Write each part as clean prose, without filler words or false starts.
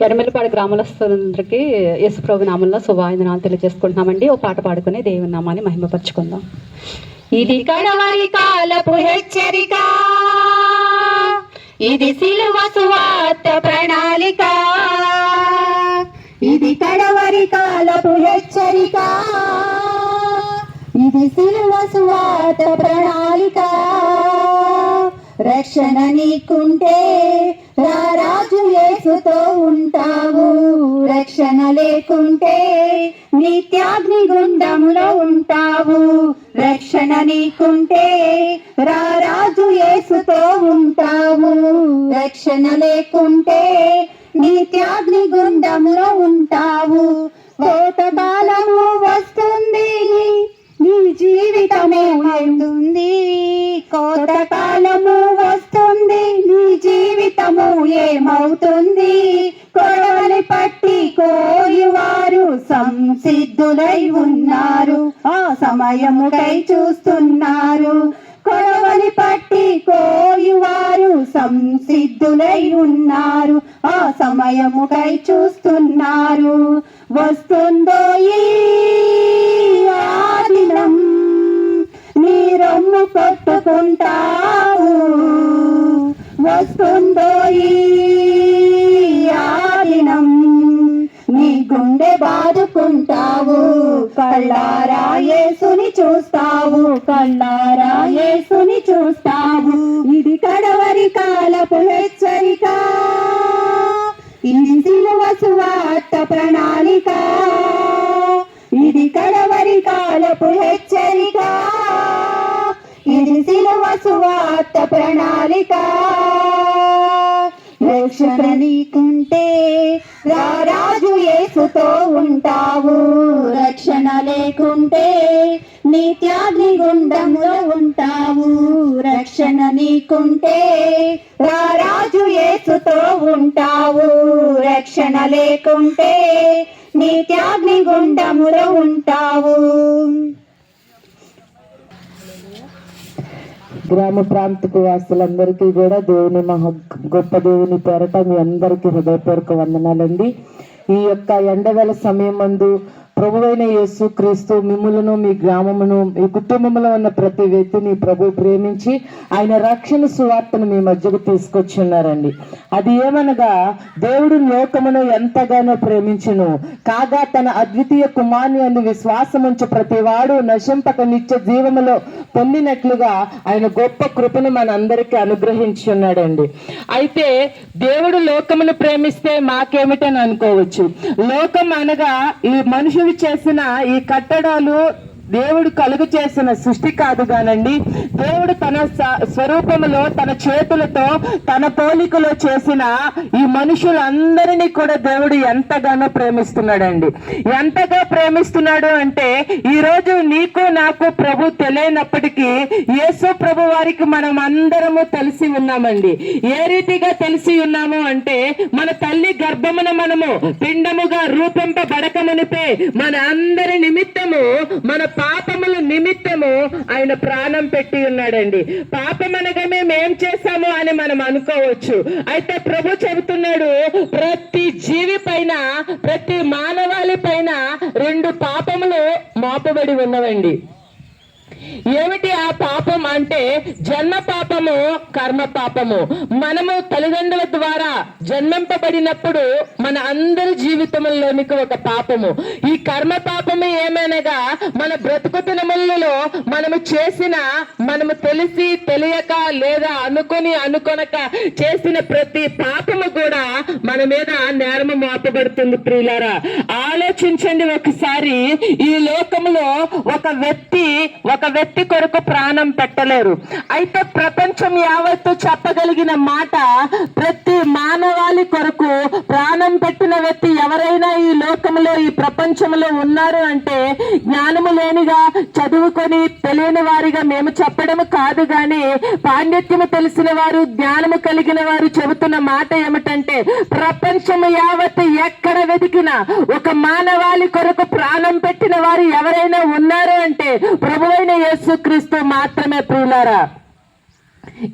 ఎర్రమిల్లిపాడు గ్రామస్తులందరికీ యేసుప్రభు నామంలో శుభావందనాలు తెలియజేసుకుంటున్నామండి. ఓ పాట పాడుకుని దేవుని నామాన్ని మహిమపరచుకుందాం. ఇది కడవరి కాలపు హెచ్చరిక, ఇది సిలువ సువార్త ప్రణాళిక. ఇది కడవరి కాలపు హెచ్చరిక, ఇది సిలువ సువార్త ప్రణాళిక. రక్షణ నీకుంటే రారాజు యేసుతో ఉంటావు, రక్షణ లేకుంటే నిత్యాగ్ని గుండములో ఉంటావు. రక్షణ నీకుంటే రారాజు యేసుతో ఉంటావు, రక్షణ లేకుంటే నిత్యాగ్ని గుండములో ఉంటావు. కోతకాలము వస్తుంది, నీ జీవితమే అవుతుంది. కోతకాలము వస్తుంది, నీ జీవితము ఏమవుతుంది? కొడవలి పట్టి కోయువారు సంసిద్ధులై ఉన్నారు, ఆ సమయముకై చూస్తున్నారు. కొడవలి పట్టి కోయువారు సంసిద్ధులై ఉన్నారు, ఆ సమయముకై చూస్తున్నారు. వస్తుందో ఈ దినం, నీ రొమ్ము కొట్టుకుంటావు. వస్తుందో ఈ దినం, నీ గుండె బాదుకుంటావు. కళ్ళారా యేసుని చూస్తావు, కళ్ళారా యేసుని చూస్తావు. ఇది కడవరి కాలపు హెచ్చరిక, ఇది సిలువ సువార్త ప్రణాళిక. ఇది కడవరి కాలపు హెచ్చరిక, ఇది సిలువ సువార్త ప్రణాళిక. రక్షణ నీకుంటే రారాజు యేసుతో ఉంటావు, రక్షణ లేకుంటే నిత్యాగ్ని గుండములో ఉంటావు. రక్షణ నీకుంటే రారాజు యేసుతో ఉంటావు, రక్షణ లేకుంటే నిత్యాగ్ని గుండములో ఉంటావు. గ్రామ ప్రాంతపు వాసులందరికీ కూడా దేవుని గొప్ప దేవుని పేరట మీ అందరికీ హృదయపూర్వక వందనాలండి. ఈ యొక్క ఎండవేళ సమయం మందు ప్రభువైన యేసు క్రీస్తు మిమ్ములను, మీ గ్రామమును, మీ కుటుంబంలో ఉన్న ప్రతి వ్యక్తిని ప్రభు ప్రేమించి ఆయన రక్షణ సువార్తను మీ మధ్యకు తీసుకొచ్చున్నారండి. అది ఏమనగా, దేవుడు లోకమును ఎంతగానో ప్రేమించును కాగా తన అద్వితీయ కుమారుని అందు విశ్వాసముంచు ప్రతివాడు నశింపక నిత్య జీవములో పొందినట్లుగా ఆయన గొప్ప కృపను మనందరికీ అనుగ్రహించి ఉన్నాడండి. అయితే దేవుడు లోకమును ప్రేమిస్తే మాకేమిటని అనుకోవచ్చు. లోకం అనగా ఈ మనుషులు చేసిన ఈ కట్టడాలు దేవుడు కలుగు చేసిన సృష్టి కాదు గానండి. దేవుడు తన స్వరూపములో, తన చేతులతో, తన పోలికలో చేసిన ఈ మనుషులందరినీ కూడా దేవుడు ఎంతగానో ప్రేమిస్తున్నాడండి. ఎంతగా ప్రేమిస్తున్నాడు అంటే, ఈ రోజు నీకు నాకు ప్రభు తెలియనప్పటికీ యేసు ప్రభు వారికి మనం అందరము తెలిసి ఉన్నామండి. ఏ రీతిగా తెలిసి ఉన్నాము అంటే, మన తల్లి గర్భమున మనము పిండముగా రూపింపబడకమునిపే మన అందరి నిమిత్తము, మన పాపముల నిమిత్తము ఆయన ప్రాణం పెట్టి ఉన్నాడండి. పాపం అనగా మేము ఏం చేశాము అని మనం అనుకోవచ్చు. అయితే ప్రభు చెబుతున్నాడు, ప్రతి జీవి పైన, ప్రతి మానవాళి పైన 2 పాపములు మోపబడి ఉన్నవండి. ఏమిటి ఆ పాపం అంటే, జన్మ పాపము, కర్మ పాపము. మనము తల్లిదండ్రుల ద్వారా జన్మింపబడినప్పుడు మన అందరి జీవితంలోనికి ఒక పాపము. ఈ కర్మ పాపము ఏమనగా, మన బ్రతుకు దినములలో మనము చేసిన, మనము తెలిసి తెలియక లేదా అనుకొనక చేసిన ప్రతి పాపము కూడా మన మీద నేరము మోపబడుతుంది. ప్రియులారా, ఆలోచించండి ఒకసారి. ఈ లోకములో ఒక వ్యక్తి కొరకు ప్రాణం పెట్టలేరు. అయితే ప్రపంచం యావత్తు చెప్పగలిగిన మాట, ప్రతి మానవాళి కొరకు ప్రాణం పెట్టిన వ్యక్తి ఎవరైనా ఈ లోకంలో, ఈ ప్రపంచంలో ఉన్నారు అంటే, జ్ఞానము లేనిగా, చదువుకొని తెలియని వారిగా మేము చెప్పడము కాదు గాని, పాండిత్యము తెలిసిన వారు, జ్ఞానము కలిగిన వారు చెబుతున్న మాట ఏమిటంటే, ప్రపంచము యావత్తు ఎక్కడ వెతికినా ఒక మానవాళి కొరకు ప్రాణం పెట్టిన వారు ఎవరైనా ఉన్నారు అంటే ప్రభువైన యేసుక్రీస్తు మాత్రమే. ప్రియులారా,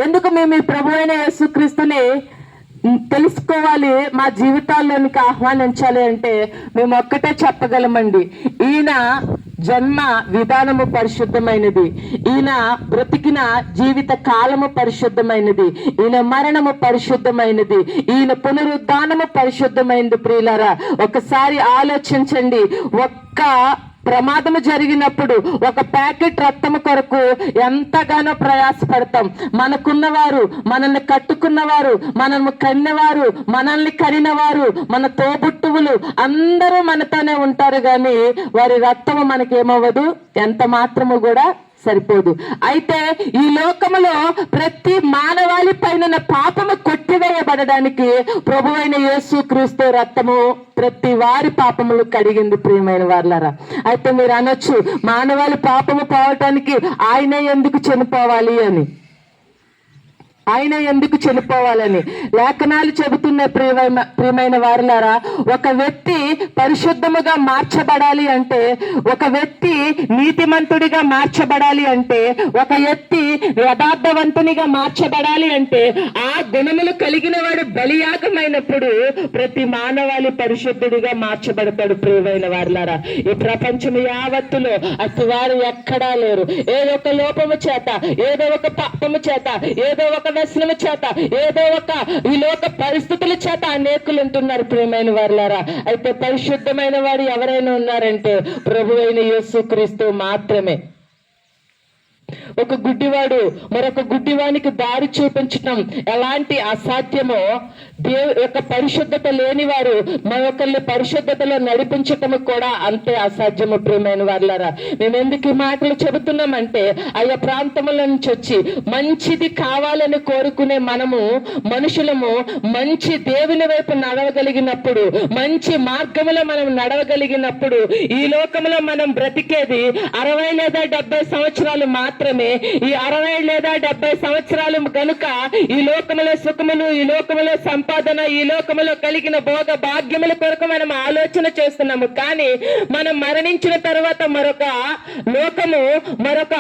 ఎందుకు మేము ఈ ప్రభువైన యేసుక్రీస్తుని తెలుసుకోవాలి, మా జీవితాల్లోనికి ఆహ్వానించాలి అంటే మేము ఒక్కటే చెప్పగలమండి, ఈయన జన్మ విధానము పరిశుద్ధమైనది, ఈయన బ్రతికిన జీవిత కాలము పరిశుద్ధమైనది, ఈయన మరణము పరిశుద్ధమైనది, ఈయన పునరుద్ధానము పరిశుద్ధమైనది. ప్రియులారా, ఒకసారి ఆలోచించండి. ఒక్క ప్రమాదము జరిగినప్పుడు ఒక ప్యాకెట్ రక్తము కొరకు ఎంతగానో ప్రయాసపడతాం. మనకున్నవారు, మనల్ని కట్టుకున్నవారు, మనము కన్నవారు, మనల్ని కనినవారు, మన తోబుట్టువులు అందరూ మనతోనే ఉంటారు, కానీ వారి రక్తము మనకేమవ్వదు, ఎంత మాత్రము కూడా సరిపోదు. అయితే ఈ లోకములో ప్రతి మానవాళి పైన పాపము కొట్టివేయబడడానికి ప్రభువైన యేసు క్రీస్తు రక్తము ప్రతి వారి పాపములు కడిగింది. ప్రియమైన వారులారా, అయితే మీరు అనొచ్చు, మానవాళి పాపము పోవటానికి ఆయనే ఎందుకు చనిపోవాలి అని, ఆయన ఎందుకు చనిపోవాలని లేఖనాలు చెబుతున్న ప్రియమైన వారులారా, ఒక వ్యక్తి పరిశుద్ధముగా మార్చబడాలి అంటే, ఒక వ్యక్తి నీతిమంతుడిగా మార్చబడాలి అంటే, ఒక వ్యక్తి యథార్థవంతునిగా మార్చబడాలి అంటే, ఆ గుణములు కలిగిన వాడు బలియాగమైనప్పుడు ప్రతి మానవాళి పరిశుద్ధుడిగా మార్చబడతాడు. ప్రియమైన వారులారా, ఈ ప్రపంచం యావత్తులో అసలు వారు ఎక్కడా లేరు. ఏదో ఒక లోపము చేత, ఏదో ఒక పాపము చేత, ఏదో ఒక వ్యసనము చేత, ఏదో ఒక ఈ లోక పరిస్థితుల చేత అనేకులు ఉంటున్నారు. ప్రియమైన వారులారా, అయితే పరిశుద్ధమైన వారు ఎవరైనా ఉన్నారంటే ప్రభువైన యేసుక్రీస్తు మాత్రమే. ఒక గుడ్డివాడు మరొక గుడ్డివానికి దారి చూపించటం ఎలాంటి అసాధ్యమో, యొక్క పరిశుద్ధత లేని వారు మరొకరిని పరిశుద్ధతలో నడిపించటము కూడా అంతే అసాధ్యము. ప్రియమైన వారులారా, మేము ఎందుకు ఈ మాటలు చెబుతున్నామంటే, ఆయా ప్రాంతముల నుంచి వచ్చి మంచిది కావాలని కోరుకునే మనము మనుషులము మంచి దేవుని వైపు నడవగలిగినప్పుడు, మంచి మార్గంలో మనం నడవగలిగినప్పుడు, ఈ లోకంలో మనం బ్రతికేది 60 లేదా 70 సంవత్సరాలు మాత్రమే. ఈ 60 లేదా 70 సంవత్సరాలు గనుక ఈ లోకములో సుఖములు, ఈ లోకములో సంపాదన, ఈ లోకములో కలిగిన భోగ భాగ్యముల కొరకు మనం ఆలోచన చేస్తున్నాము. కానీ మనం మరణించిన తర్వాత మరొక లోకము, మరొక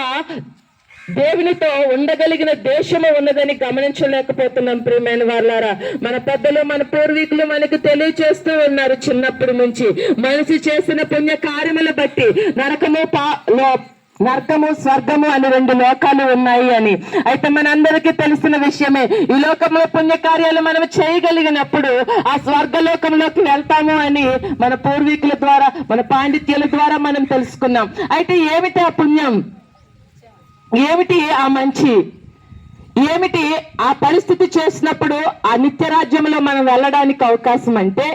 దేవునితో ఉండగలిగిన దేశము ఉన్నదని గమనించలేకపోతున్నాం. ప్రియమైన వారులారా, మన పెద్దలు, మన పూర్వీకులు మనకు తెలియచేస్తూ ఉన్నారు చిన్నప్పటి నుంచి, మనిషి చేసిన పుణ్య కార్యములు బట్టి నరకము, స్వర్గము అని 2 లోకాలు ఉన్నాయి అని. అయితే మనందరికీ తెలిసిన విషయమే, ఈ లోకంలో పుణ్యకార్యాలు మనం చేయగలిగినప్పుడు ఆ స్వర్గలోకంలోకి వెళ్తాము అని మన పూర్వీకుల ద్వారా, మన పాండిత్యుల ద్వారా మనం తెలుసుకున్నాం. అయితే ఏమిటి ఆ పుణ్యం, ఏమిటి ఆ మంచి, ఏమిటి ఆ పరిస్థితి చేసినప్పుడు ఆ నిత్యరాజ్యంలో మనం వెళ్ళడానికి అవకాశం అంటే,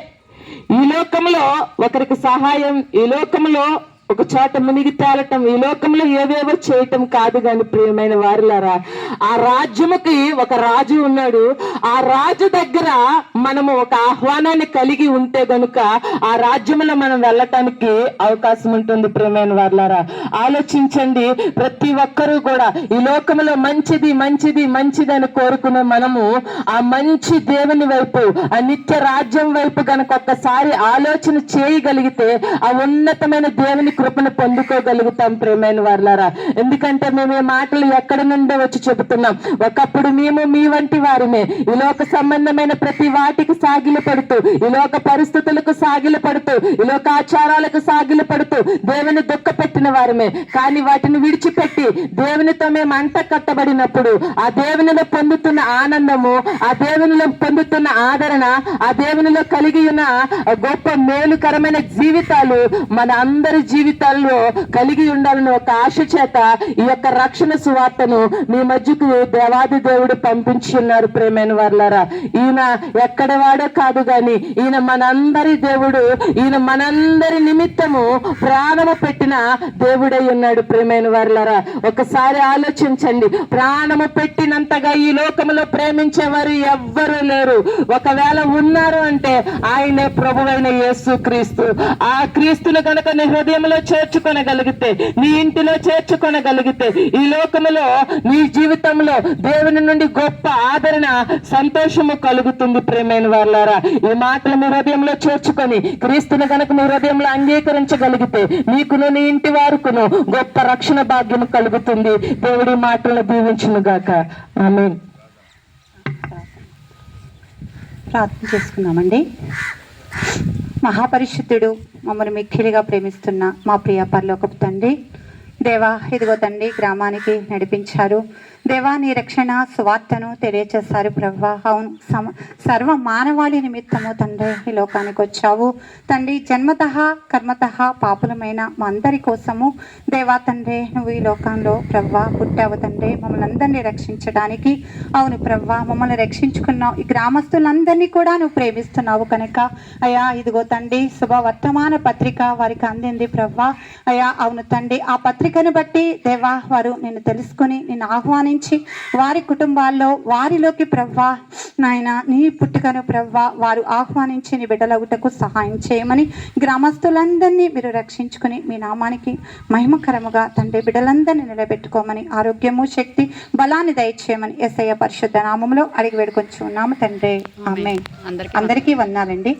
ఈ లోకంలో ఒకరికి సహాయం, ఈ లోకంలో ఒక చోట మునిగి తేలటం, ఈ లోకంలో ఏవేవో చేయటం కాదు. కానీ ప్రియమైన వారులారా, ఆ రాజ్యముకి ఒక రాజు ఉన్నాడు. ఆ రాజు దగ్గర మనము ఒక ఆహ్వానాన్ని కలిగి ఉంటే గనుక ఆ రాజ్యంలో మనం వెళ్ళటానికి అవకాశం ఉంటుంది. ప్రియమైన వారులారా, ఆలోచించండి. ప్రతి ఒక్కరూ కూడా ఈ లోకంలో మంచిది మంచిది మంచిది అని కోరుకునే మనము ఆ మంచి దేవుని వైపు, ఆ నిత్య రాజ్యం వైపు గనక ఒక్కసారి ఆలోచన చేయగలిగితే ఆ ఉన్నతమైన దేవుని కృపను పొందుకోగలుగుతాం. ప్రియమైన వారులారా, ఎందుకంటే మేము ఈ మాటలు ఎక్కడి నుండే వచ్చి చెబుతున్నాం. ఒకప్పుడు మేము మీ వంటి వారిమే, ఈ లోక సంబంధమైన ప్రతి వాటికి సాగిలు పడుతూ, ఈ లోక పరిస్థితులకు సాగిలు పడుతూ, ఈ లోక ఆచారాలకు సాగిలు పడుతూ దేవుని దుఃఖ పెట్టిన వారమే. కానీ వాటిని విడిచిపెట్టి దేవునితో మేము అంట కట్టబడినప్పుడు ఆ దేవునిలో పొందుతున్న ఆనందము, ఆ దేవునిలో పొందుతున్న ఆదరణ, ఆ దేవునిలో కలిగి ఉన్న గొప్ప మేలుకరమైన జీవితాలు మన అందరి జీవితాల్లో కలిగి ఉండాలని ఒక ఆశ చేత ఈ యొక్క రక్షణ సువార్తను మీ మధ్యకు దేవాది దేవుడు పంపించి ఉన్నారు. ప్రేమైన వారులారా, ఈయన ఎక్కడ వాడో కాదు గాని ఈయన మనందరి దేవుడు, ఈయన మనందరి నిమిత్తము ప్రాణము పెట్టిన దేవుడై ఉన్నాడు. ప్రేమైన వారులారా, ఒకసారి ఆలోచించండి. ప్రాణము పెట్టినంతగా ఈ లోకములో ప్రేమించేవారు ఎవ్వరూ లేరు. ఒకవేళ ఉన్నారు అంటే ఆయనే ప్రభువైన యేసు క్రీస్తు. ఆ క్రీస్తును కనుక నీ హృదయంలో చేర్చుకొనగలిగితే, నీ ఇంటిలో చేర్చుకొనగలిగితే, ఈ లోకములో నీ జీవితంలో దేవుని నుండి గొప్ప ఆదరణ, సంతోషము కలుగుతుంది. ప్రేమైన వారులారా, ఈ మాటలు మీ హృదయంలో చేర్చుకొని క్రీస్తుని కనుక మీ హృదయంలో అంగీకరించగలిగితే నీకును నీ ఇంటి వారుకును గొప్ప రక్షణ భాగ్యం కలుగుతుంది. దేవుడి మాటలను దీవించును గాక. ఆమేన్. ప్రార్థన చేసుకుందామండి. మహాపరిశుద్ధుడు, మమ్మల్ని మిక్కిలిగా ప్రేమిస్తున్న మా ప్రియ పరలోకపు తండ్రి, దేవా ఇదిగో తండ్రి గ్రామానికి నడిపించారు. దేవా నీ రక్షణ సువార్తను తెలియచేశారు ప్రవ్వా. అవును, సర్వ మానవాళి నిమిత్తము తండ్రి ఈ లోకానికి వచ్చావు తండ్రి. జన్మతః కర్మతః పాపులమైన మా అందరి కోసము దేవా తండ్రి నువ్వు ఈ లోకంలో ప్రవ్వా పుట్టావు తండ్రి, మమ్మల్ని అందరినీ రక్షించడానికి. అవును ప్రవ్వా, మమ్మల్ని రక్షించుకున్నావు. ఈ గ్రామస్తులందరినీ కూడా నువ్వు ప్రేమిస్తున్నావు కనుక అయ్యా ఇదిగో తండ్రి శుభవర్తమాన పత్రిక వారికి అందింది ప్రవ్వా. అయ్యా అవును తండ్రి, ఆ పత్రికను బట్టి దేవా వారు నిన్ను తెలుసుకుని నిన్ను ఆహ్వానించి వారి కుటుంబాల్లో వారిలోకి ప్రవ్వా నాయన నీ పుట్టుకను ప్రవ్వా వారు ఆహ్వానించి నీ బిడ్డలగుటకు సహాయం చేయమని గ్రామస్తులందరినీ మీరు రక్షించుకుని మీ నామానికి మహిమకరముగా తండ్రి బిడ్డలందరినీ నిలబెట్టుకోమని ఆరోగ్యము శక్తి బలాన్ని దయచేయమని యేసయ్య పరిశుద్ధ నామములో అడిగి వేడుకొంచున్నాము తండ్రి. ఆమేన్. అందరికీ వందనాలండి.